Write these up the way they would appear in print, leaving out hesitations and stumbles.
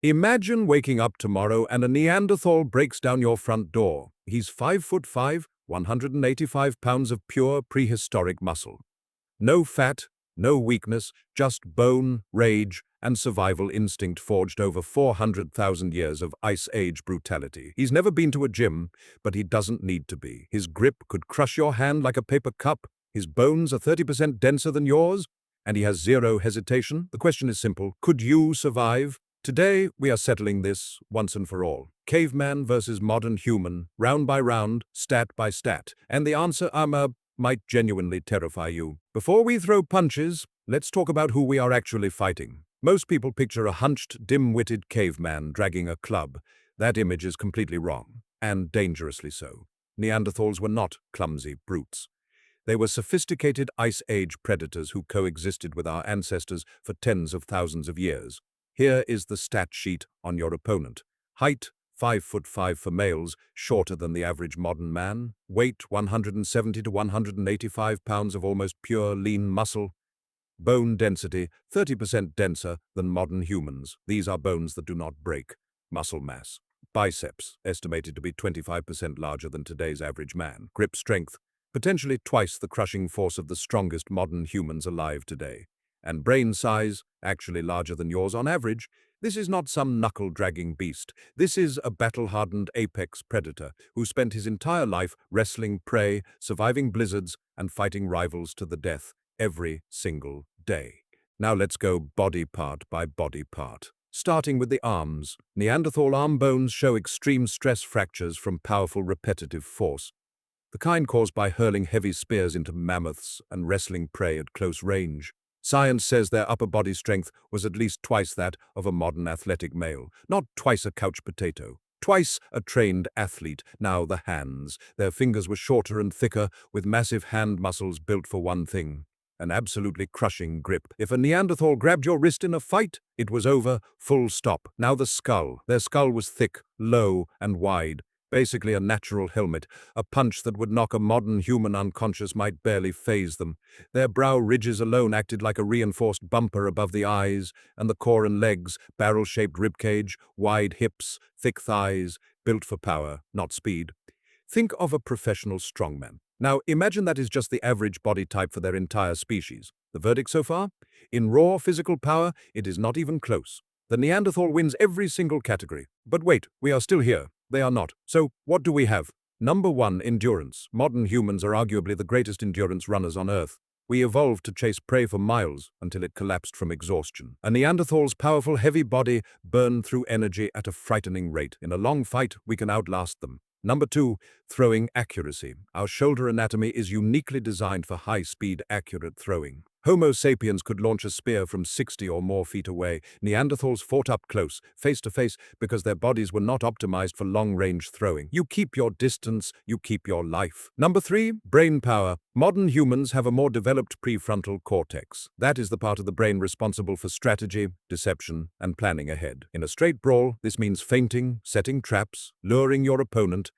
Imagine waking up tomorrow and a Neanderthal breaks down your front door. He's 5'5", 185 pounds of pure prehistoric muscle. No fat, no weakness, just bone, rage, and survival instinct forged over 400,000 years of Ice Age brutality. He's never been to a gym, but he doesn't need to be. His grip could crush your hand like a paper cup. His bones are 30% denser than yours, and he has zero hesitation. The question is simple. Could you survive? Today, we are settling this once and for all. Caveman versus modern human, round by round, stat by stat. And the answer, might genuinely terrify you. Before we throw punches, let's talk about who we are actually fighting. Most people picture a hunched, dim-witted caveman dragging a club. That image is completely wrong, and dangerously so. Neanderthals were not clumsy brutes. They were sophisticated Ice Age predators who coexisted with our ancestors for tens of thousands of years. Here is the stat sheet on your opponent. Height, 5'5" for males, shorter than the average modern man. Weight, 170 to 185 pounds of almost pure lean muscle. Bone density, 30% denser than modern humans. These are bones that do not break. Muscle mass. Biceps, estimated to be 25% larger than today's average man. Grip strength, potentially twice the crushing force of the strongest modern humans alive today. And brain size, actually larger than yours on average. This is not some knuckle-dragging beast. This is a battle-hardened apex predator who spent his entire life wrestling prey, surviving blizzards, and fighting rivals to the death every single day. Now let's go body part by body part. Starting with the arms, Neanderthal arm bones show extreme stress fractures from powerful repetitive force, the kind caused by hurling heavy spears into mammoths and wrestling prey at close range. Science says their upper body strength was at least twice that of a modern athletic male. Not twice a couch potato. Twice a trained athlete. Now the hands. Their fingers were shorter and thicker, with massive hand muscles built for one thing: an absolutely crushing grip. If a Neanderthal grabbed your wrist in a fight, it was over, full stop. Now the skull. Their skull was thick, low, and wide. Basically a natural helmet. A punch that would knock a modern human unconscious might barely faze them. Their brow ridges alone acted like a reinforced bumper above the eyes, and the core and legs, barrel-shaped ribcage, wide hips, thick thighs, built for power, not speed. Think of a professional strongman. Now imagine that is just the average body type for their entire species. The verdict so far? In raw physical power, it is not even close. The Neanderthal wins every single category. But wait, we are still here. They are not. So, what do we have? Number 1, endurance. Modern humans are arguably the greatest endurance runners on Earth. We evolved to chase prey for miles until it collapsed from exhaustion. A Neanderthal's powerful, heavy body burned through energy at a frightening rate. In a long fight, we can outlast them. Number 2, throwing accuracy. Our shoulder anatomy is uniquely designed for high-speed, accurate throwing. Homo sapiens could launch a spear from 60 or more feet away. Neanderthals fought up close, face to face, because their bodies were not optimized for long-range throwing. You keep your distance, you keep your life. Number 3, brain power. Modern humans have a more developed prefrontal cortex. That is the part of the brain responsible for strategy, deception, and planning ahead. In a straight brawl, this means feinting, setting traps, luring your opponent,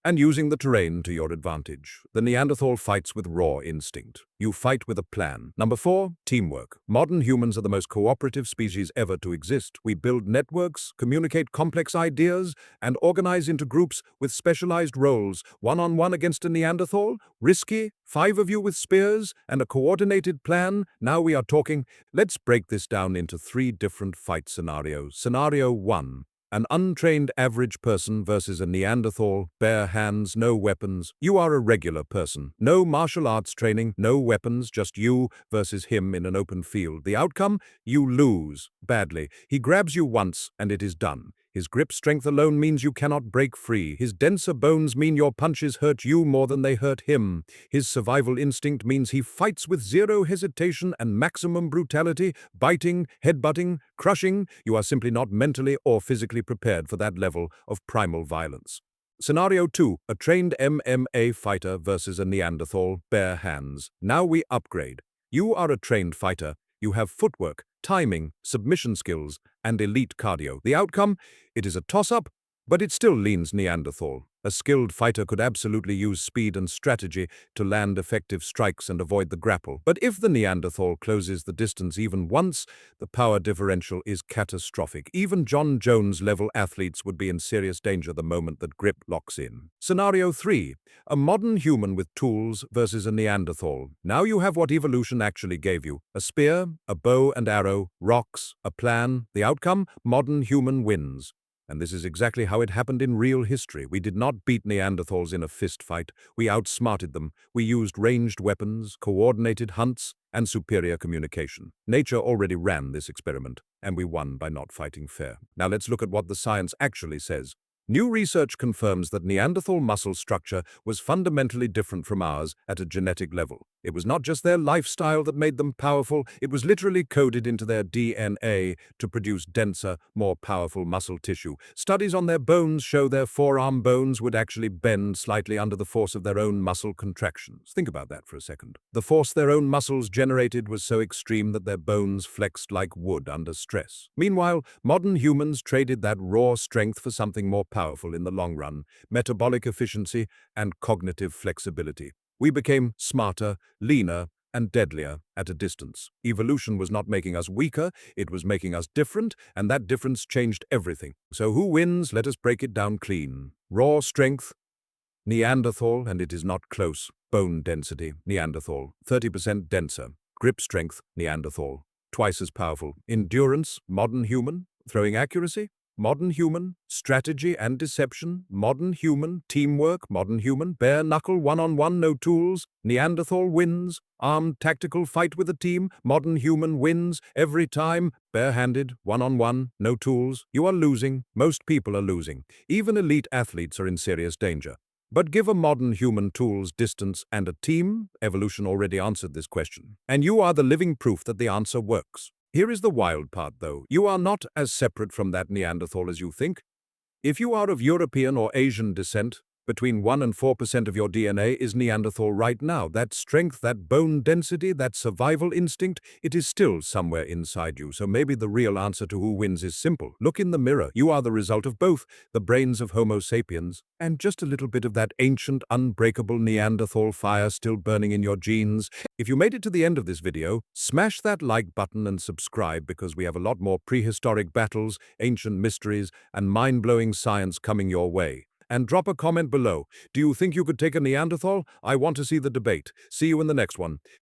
and using the terrain to your advantage. The Neanderthal fights with raw instinct. You fight with a plan. Number 4, teamwork. Modern humans are the most cooperative species ever to exist. We build networks, communicate complex ideas, and organize into groups with specialized roles. One-on-one against a Neanderthal? Risky? 5 of you with spears and a coordinated plan? Now we are talking. Let's break this down into 3 different fight scenarios. Scenario 1. An untrained average person versus a Neanderthal, bare hands, no weapons. You are a regular person. No martial arts training, no weapons, just you versus him in an open field. The outcome? You lose. Badly. He grabs you once, and it is done. His grip strength alone means you cannot break free. His denser bones mean your punches hurt you more than they hurt him. His survival instinct means he fights with zero hesitation and maximum brutality, biting, headbutting, crushing. You are simply not mentally or physically prepared for that level of primal violence. Scenario 2. A trained MMA fighter versus a Neanderthal, bare hands. Now we upgrade. You are a trained fighter. You have footwork, timing, submission skills, and elite cardio. The outcome? It is a toss-up, But it still leans Neanderthal. A skilled fighter could absolutely use speed and strategy to land effective strikes and avoid the grapple. But if the Neanderthal closes the distance even once, the power differential is catastrophic. Even John Jones-level athletes would be in serious danger the moment that grip locks in. Scenario 3. A modern human with tools versus a Neanderthal. Now you have what evolution actually gave you. A spear, a bow and arrow, rocks, a plan. The outcome? Modern human wins. And this is exactly how it happened in real history. We did not beat Neanderthals in a fist fight. We outsmarted them. We used ranged weapons, coordinated hunts, and superior communication. Nature already ran this experiment, and we won by not fighting fair. Now let's look at what the science actually says. New research confirms that Neanderthal muscle structure was fundamentally different from ours at a genetic level. It was not just their lifestyle that made them powerful, it was literally coded into their DNA to produce denser, more powerful muscle tissue. Studies on their bones show their forearm bones would actually bend slightly under the force of their own muscle contractions. Think about that for a second. The force their own muscles generated was so extreme that their bones flexed like wood under stress. Meanwhile, modern humans traded that raw strength for something more powerful in the long run: metabolic efficiency and cognitive flexibility. We became smarter, leaner, and deadlier at a distance. Evolution was not making us weaker, it was making us different, and that difference changed everything. So who wins? Let us break it down clean. Raw strength, Neanderthal, and it is not close. Bone density, Neanderthal, 30% denser. Grip strength, Neanderthal, twice as powerful. Endurance, modern human. Throwing accuracy, modern human. Strategy and deception, modern human. Teamwork, modern human. Bare knuckle, one-on-one, no tools, Neanderthal wins. Armed tactical fight with a team, modern human wins. Every time, barehanded, one-on-one, no tools, you are losing. Most people are losing. Even elite athletes are in serious danger. But give a modern human tools, distance, and a team, evolution already answered this question. And you are the living proof that the answer works. Here is the wild part, though. You are not as separate from that Neanderthal as you think. If you are of European or Asian descent, between 1 and 4% of your DNA is Neanderthal right now. That strength, that bone density, that survival instinct, it is still somewhere inside you. So maybe the real answer to who wins is simple. Look in the mirror. You are the result of both, the brains of Homo sapiens, and just a little bit of that ancient, unbreakable Neanderthal fire still burning in your genes. If you made it to the end of this video, smash that like button and subscribe, because we have a lot more prehistoric battles, ancient mysteries, and mind-blowing science coming your way. And drop a comment below. Do you think you could take a Neanderthal? I want to see the debate. See you in the next one.